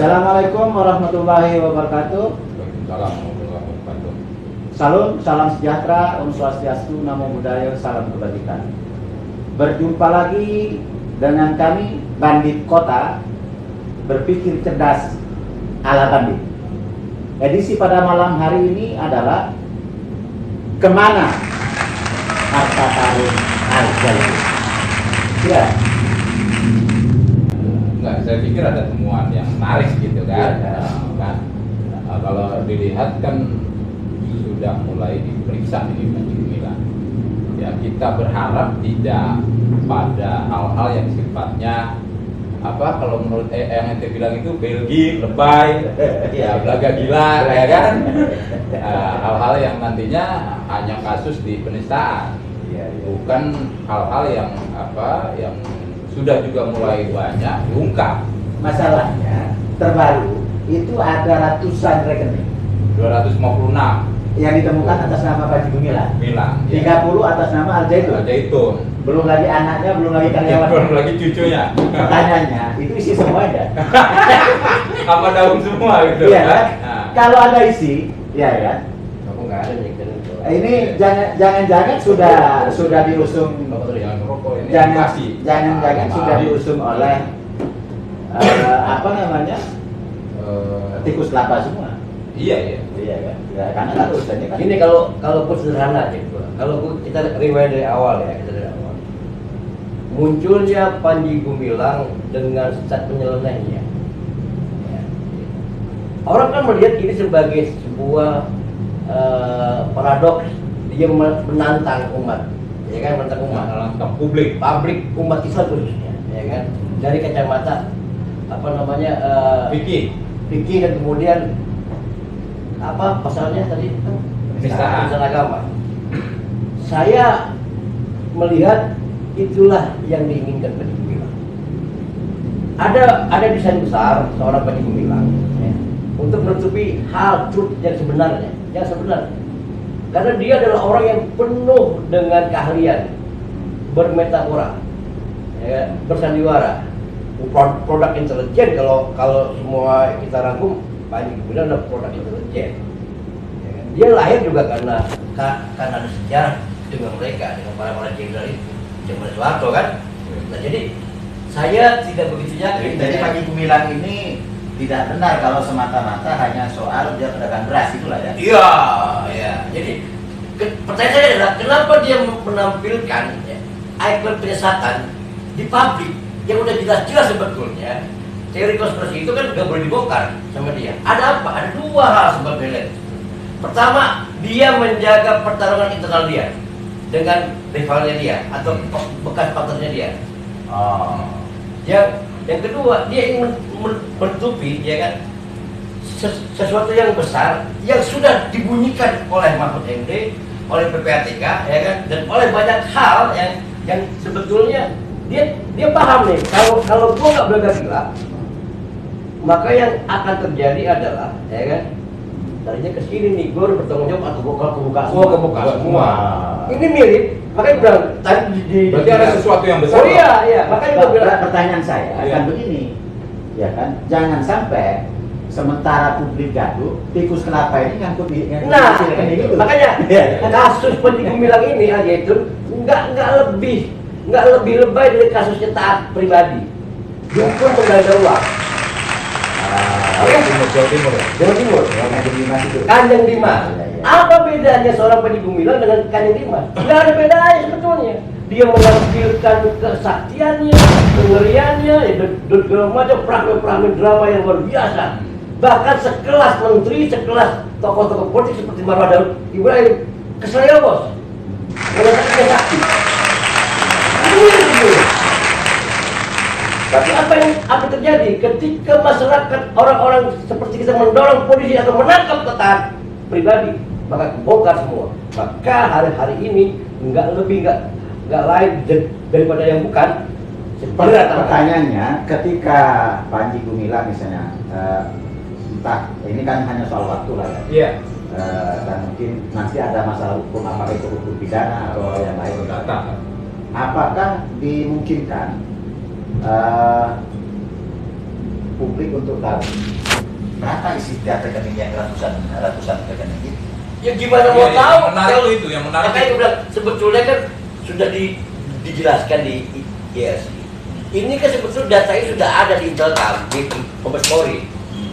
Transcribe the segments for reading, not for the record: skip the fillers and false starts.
Assalamualaikum warahmatullahi wabarakatuh. Waalaikumsalam warahmatullahi wabarakatuh. Salam sejahtera, Om Swastiastu, Namo Buddhaya, salam kebajikan. Berjumpa lagi dengan kami Bandit Kota, berpikir cerdas ala bandit. Edisi pada malam hari ini adalah kemana harta karun al-Jalil? Ya. Enggak, saya pikir ada temuan yang menarik gitu kan. Ya. Kalau dilihat kan sudah mulai diperiksa ini Panji Gumilang. Ya, kita berharap tidak pada hal-hal yang sifatnya kalau menurut yang ente bilang itu Belgi, lebay, ya belaga gila, ya kan? Hal-hal yang nantinya hanya kasus di penistaan, bukan hal-hal yang yang sudah juga mulai banyak diungkap. Masalahnya terbaru itu ada ratusan rekening 256 yang ditemukan atas nama Panji Gumilang. 30 ya. atas nama Al-Zaitun. Al-Zaitun. Belum lagi anaknya, belum lagi karyawan. Belum lagi cucunya. Pertanyaannya, itu isi semuanya. Apa daun semua gitu Iya kan? kan? Kalau ada isi, ya kan? Aku nggak ada nih kan itu. Ini jangan-jangan sudah diusung. Jangan merokok ini. Jangan sudah diusung oleh tikus lapa semua. Iya. Iya kan? Ya, karena kan urusannya kan. Ini kalau sederhana gitu. Kalau kita rewind dari awal ya, munculnya Panji Gumilang dengan sesat penyelenehnya. Ya. Orang kan melihat ini sebagai sebuah paradoks, dia menantang umat, ya kan, menantang umat, menantang publik umat Islam khususnya, ya kan, dari kacamata fikih dan kemudian pasalnya tadi penistaan agama. Saya melihat itulah yang diinginkan Panji Gumilang. Ada desain besar seorang Panji Gumilang ya, untuk menutupi hal truth yang sebenarnya. Karena dia adalah orang yang penuh dengan keahlian bermetafora, ya, bersandiwara, produk intelijen. Kalau semua kita rangkum, Panji Gumilang adalah produk intelijen. Ya, dia lahir juga karena ada sejarah dengan mereka, dengan para jenderal itu, zaman Soeharto kan. Nah, jadi saya tidak begitu yakin. Jadi Panji Gumilang ini tidak benar kalau semata-mata hanya soal dia pedagang beras, itulah ya. Iya. Jadi pertanyaan saya adalah kenapa dia menampilkan ikon penyesatan di pabrik yang udah jelas-jelas sebetulnya teori konspirasi itu kan nggak boleh dibongkar sama dia. Ada apa? Ada dua hal sebabnya. Pertama, dia menjaga pertarungan internal dia dengan rivalnya dia atau bekas partnernya dia. Yang kedua, dia ingin menutupi, ya kan, sesuatu yang besar yang sudah dibunyikan oleh Mahfud MD, oleh PPATK, ya kan, dan oleh banyak hal yang sebetulnya dia paham nih. Kalau gua nggak belaga gila, maka yang akan terjadi adalah, ya kan, tadinya kesini nih, gue udah bertanggung jawab atau gue kebuka semua. Ini mirip, makanya bilang tadi berarti ada sesuatu yang besar. Oh iya, makanya gue bilang. Pertanyaan saya akan begini, ya kan, jangan sampai sementara publik gaduh, tikus kelapa ini ngangkut itu. Makanya kasus Panji Gumilang ini aja itu nggak lebih lebay dari kasusnya Taat pribadi. Dukun pengganda uang. Jawa Timur. Kanjeng Dimas. Apa bedanya seorang Panji Gumilang dengan Kanjeng Dimas? Tidak ada bedanya sebetulnya. Dia menampilkan kesaktiannya, kengeriannya, dan segala macam fragmen drama yang luar biasa. Bahkan sekelas menteri, sekelas tokoh-tokoh politik seperti Marwah Daud Ibrahim keselio bos. Mengatakan sakti. Tapi apa yang akan terjadi ketika masyarakat, orang-orang seperti kita mendorong polisi atau menangkap Taat pribadi, maka bongkar semua. Maka hari-hari ini nggak lain daripada yang bukan. Pertanyaannya, ketika Panji Gumilang misalnya, entah ini kan hanya soal waktu lah ya. Iya. Dan mungkin nanti ada masalah hukum, apakah itu hukum pidana atau yang lain. Apakah dimungkinkan publik untuk tahu berapa isi data rekening yang ratusan rekening itu. Ya gimana mau Iya, tahu? yang menarik Kalau- itu, yang menarik Makanya itu. gue bilang sebetulnya kan sudah dijelaskan di IRC. Ini kan sebetulnya data ini sudah ada di Intelkam, di Mabes Polri,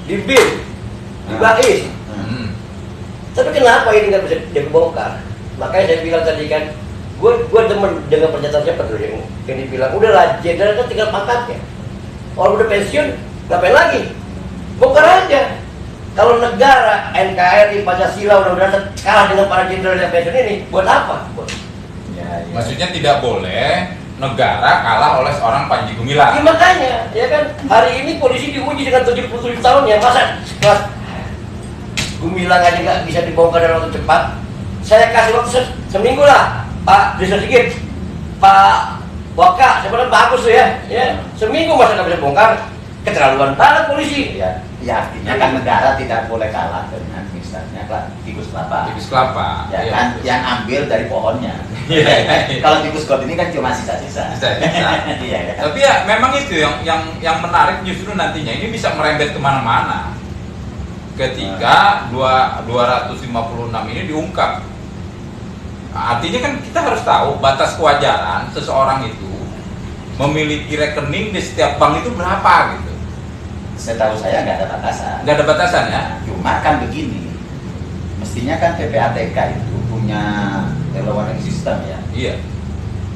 di BIN, di BAIS. Hmm. Tapi kenapa ini nggak bisa dibongkar? Makanya saya bilang tadi kan, gue demen dengan pernyataan siapa tuh yang dibilang, udahlah jenderal kan tinggal pangkatnya. Orang udah pensiun, ngapain lagi? Bongkar aja. Kalau negara, NKRI, Pancasila udah kalah dengan para jenderal yang pensiun ini, buat apa? Ya, ya. Maksudnya tidak boleh negara kalah oleh seorang Panji Ya Gumilang. makanya, ya kan hari ini polisi diuji dengan 77 tahun ya, masa kelas Gumilang aja nggak bisa dibongkar dalam waktu cepat. Saya kasih waktu seminggu lah, Pak Desa Sigit, Pak Waka, sebenarnya bagus tuh ya, seminggu masa nggak bisa bongkar, keterlaluan banget polisi. Ya, ya artinya kan negara tidak boleh kalah dengan misalnya tikus kelapa. Tikus kelapa. Ya Iya, kan, betul. yang ambil dari pohonnya. Iya. Kalau tikus got ini kan cuma sisa-sisa. Sisa-sisa. Iya kan. Tapi ya memang itu yang menarik justru nantinya ini bisa merembet kemana-mana. Ketika 256 ini diungkap. Artinya kan kita harus tahu batas kewajaran seseorang itu memiliki rekening di setiap bank itu berapa gitu. Setahu saya nggak ada batasan. Nggak ada batasan ya? Cuma kan begini, mestinya kan PPATK itu punya evaluasi sistem ya. Iya.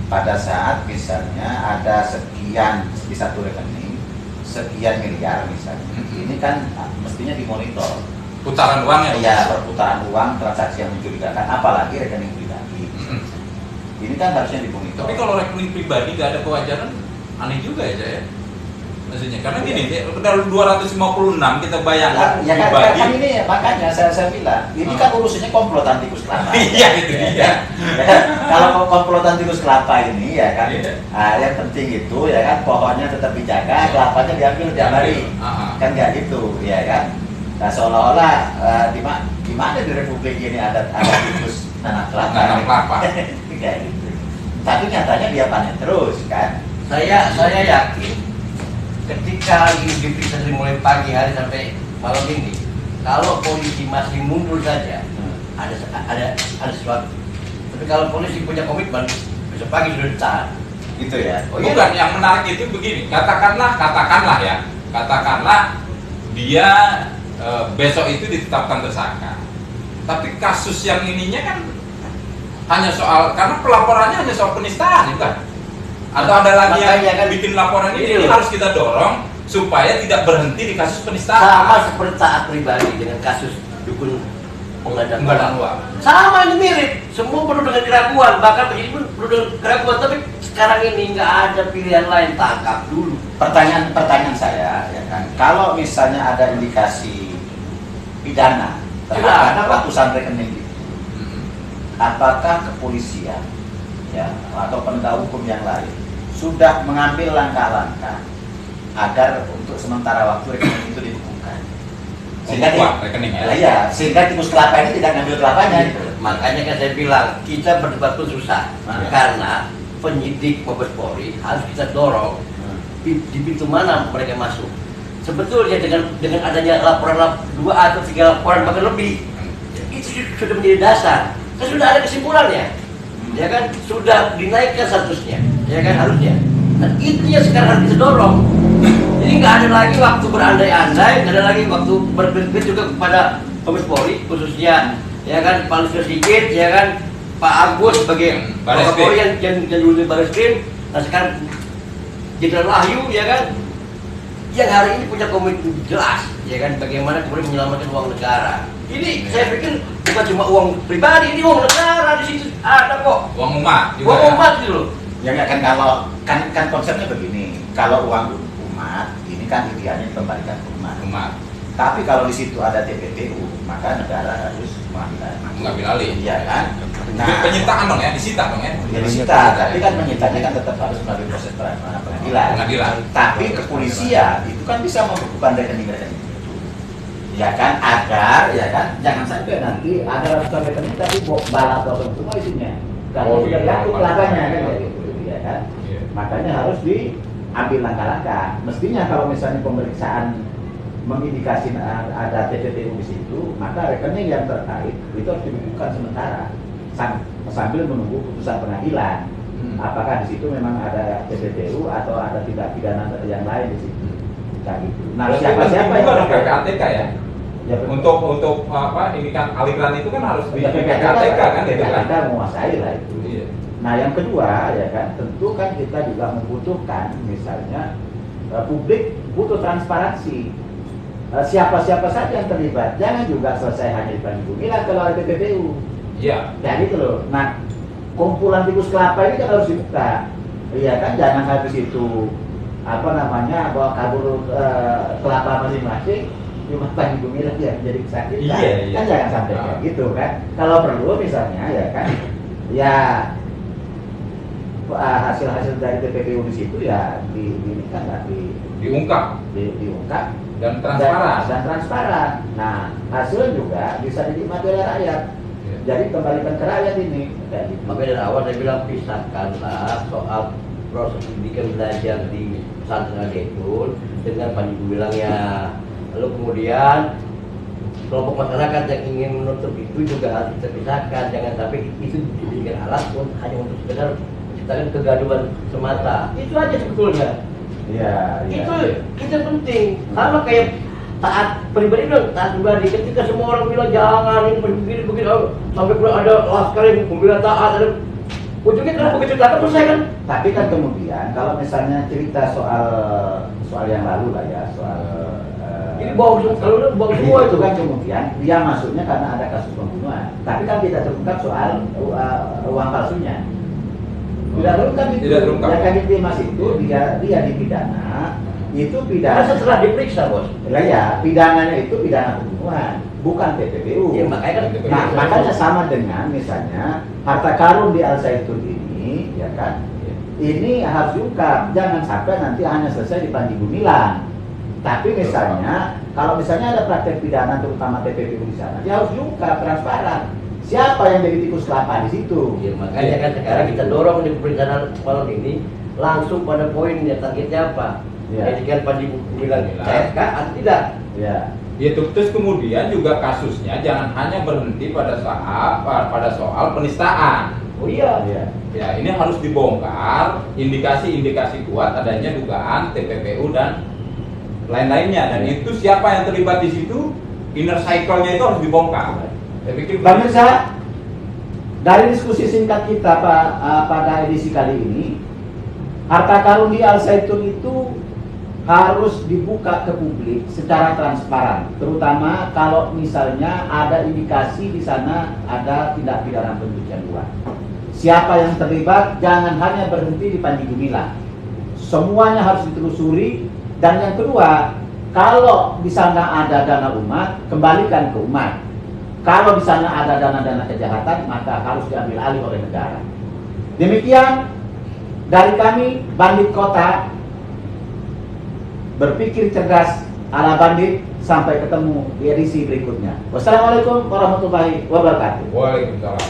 Pada saat misalnya ada sekian di satu rekening, sekian miliar misalnya, ini kan mestinya dimonitor. Putaran uangnya. Ya, perputaran uang, transaksi yang mencurigakan, apalagi rekening pribadi. Ini kan harusnya dimonitor. Tapi kalau rekening pribadi nggak ada kewajaran, aneh juga ya Jaya. Maksudnya karena gini, dari 256 kita bayangkan ya kan, pribadi. kan ini ya, makanya saya bilang, ini kan urusannya komplotan tikus kelapa. Iya itu dia. Ya kan? Kalau komplotan tikus kelapa ini ya kan, Iya. yang penting itu ya kan pohonnya tetap dijaga, kelapanya diambil tiap hari, kan nggak gitu, ya kan? Nah seolah-olah di mana di Republik ini ada tikus nanam kelapa? Nanam kelapa. Kayak gitu. Tapi nyatanya dia panen terus kan? Saya yakin ketika ini diperiksa dari mulai pagi hari sampai malam ini, kalau polisi masih mundur saja, ada sesuatu. Tapi kalau polisi punya komitmen, besok pagi sudah ditahan. Gitu ya. Oh, iya. Bukan, yang menarik itu begini, katakanlah dia besok itu ditetapkan tersangka. Tapi kasus yang ininya kan hanya soal, karena pelaporannya hanya soal penistaan, bukan? Atau ada lagi Makanya yang kan bikin laporan ini loh. harus kita dorong supaya tidak berhenti di kasus penistaan. Sama seperti taat pribadi dengan kasus dukun penggandaan Penggandaan uang. uang. Sama ini mirip, semua penuh dengan keraguan, bahkan penyidik pun penuh dengan keraguan. Tapi sekarang ini nggak ada pilihan lain, tangkap dulu. Pertanyaan saya ya kan, kalau misalnya ada indikasi pidana terhadap ratusan rekening itu, apakah kepolisian ya atau penegak hukum yang lain sudah mengambil langkah-langkah agar untuk sementara waktu rekening itu dibekukan? Sehingga rekening ya. iya, sehingga tikus kelapa ini tidak ngambil kelapanya gitu. Makanya kan saya bilang kita berdebat pun susah, Nah. karena penyidik Mabes Polri harus kita dorong di pintu mana mereka masuk. Sebetulnya dengan adanya laporan 2 atau 3 laporan bahkan lebih, itu sudah menjadi dasar. Kan sudah ada kesimpulannya, ya kan, sudah dinaikkan statusnya, ya kan, harusnya. Dan itu yang sekarang harus kita dorong. Jadi nggak ada lagi waktu berandai-andai, nggak ada lagi waktu berkritik juga kepada Mabes Polri, khususnya ya kan Pak Listio Sigit, ya kan Pak Agus sebagai Kapolri yang dulu di Barreskrim, nah sekarang Jenderal Wahyu, ya kan, yang hari ini punya komitmen jelas, ya kan, bagaimana kemudian menyelamatkan uang negara. Ini saya pikir bukan cuma uang pribadi, ini uang negara, di situ ada kok. Uang umat juga. Uang umat gitu loh. Ya nggak kan, kalau kan konsepnya begini, kalau uang umat ini kan idealnya dikembalikan ke umat. Umat. Tapi kalau di situ ada TPPU, maka negara harus Mengambil alih. Iya kan? Penyitaan dong ya, disita dong ya. Ya disita, tapi kan penyitanya kan tetap harus melalui proses pengadilan. Pengadilan. Tapi kepolisian itu kan bisa membekukan rekening-rekening itu. Ya kan, agar ya kan, jangan sampai nanti ada ratusan rekening tapi bala atau semua isinya. Karena Oh, sudah iya, jatuh bala. kelapanya kan, ya gitu, ya kan. Iya. Makanya harus ambil langkah-langkah. Mestinya kalau misalnya pemeriksaan mengindikasi ada TPPU di situ, maka rekening yang terkait itu harus dibuka sementara sambil menunggu putusan pengadilan. Apakah di situ memang ada TPPU atau ada tindak pidana yang lain di situ? Kayak gitu. Nah, siapa yang ada PPATK ya? Ya, untuk apa? Ini kan aliran itu kan harus di ya, PPATK kan itu kan? Kita menguasai lah itu. Iya. Nah, yang kedua ya kan, tentu kan kita juga membutuhkan misalnya publik butuh transparansi. Siapa-siapa saja yang terlibat, jangan juga selesai hanya di Panji Gumilang kalau ada TPPU. Iya. Ya gitu loh. Nah, kumpulan tikus kelapa ini kan harus dibuka. Iya kan, jangan habis itu apa namanya bawa kabur kelapa masing-masing cuma Panji Gumilang yang menjadi kesakitan. Iya. Kan jangan sampai kayak gitu kan. Kalau perlu misalnya ya kan, ya hasil-hasil dari TPPU di situ ya diungkap dan transparan. Nah, hasil juga bisa dinikmati oleh rakyat. Ya. Jadi kembalikan ke rakyat ini. Kayak gitu. Makanya dari awal saya bilang pisahkanlah soal proses pendidikan belajar di pesantren Al-Zaitun dengan Panji Gumilangnya. Lalu kemudian kelompok masyarakat yang ingin menutup itu juga harus terpisahkan. Jangan sampai itu dijadikan alat hanya untuk sekedar menciptakan kegaduhan semata. Itu aja sebetulnya. Iya. Itu penting. Sama kayak taat pribadi bilang, taat pribadi. Ketika semua orang bilang jangan ini begini, sampai pula ada laskar yang membela taat. Ujungnya kalau begitu datang selesai kan? Tapi kan kemudian kalau misalnya cerita soal yang lalu lah ya, soal Ini kalau bawa semua itu kan kemudian dia masuknya karena ada kasus pembunuhan. Tapi kan tidak terungkap soal uang palsunya. Tidak terungkap itu. Tidak terungkap. Ya kan dia masih itu dia dipidana. Itu Karena pidana setelah diperiksa bos. lah ya, pidananya itu pidana pembunuhan, bukan TPPU. Ya makanya kan. Nah, makanya sama dengan misalnya harta karun di Al-Zaitun ini, ya kan? Ini harus diungkap, jangan sampai nanti hanya selesai di Panji Gumilang. Tapi misalnya, kalau misalnya ada praktek pidana terutama TPPU di sana, dia harus diungkap transparan. Siapa yang jadi tikus kelapa di situ? Ya, makanya kan sekarang kita dorong di pemerintahan malam ini langsung pada poinnya, targetnya apa? Ya. Jadikan Panji Gumilang CSK atau tidak? Ya. Ya, terus kemudian juga kasusnya jangan hanya berhenti pada soal penistaan. Oh iya. Ya. Ya, ini harus dibongkar indikasi-indikasi kuat adanya dugaan TPPU dan lain-lainnya, dan itu siapa yang terlibat di situ, inner cycle-nya itu harus dibongkar. Saya pikir Pemirsa, dari diskusi singkat kita pada edisi kali ini, harta karun di Al-Zaitun itu harus dibuka ke publik secara transparan, terutama kalau misalnya ada indikasi di sana ada tindak pidana pencucian uang. Siapa yang terlibat jangan hanya berhenti di Panji Gumilang, semuanya harus ditelusuri. Dan yang kedua, kalau di sana ada dana umat, kembalikan ke umat. Kalau di sana ada dana-dana kejahatan, maka harus diambil alih oleh negara. Demikian dari kami, Bandit Kota. Berpikir cerdas ala bandit. Sampai ketemu di edisi berikutnya. Wassalamualaikum warahmatullahi wabarakatuh. Waalaikumsalam.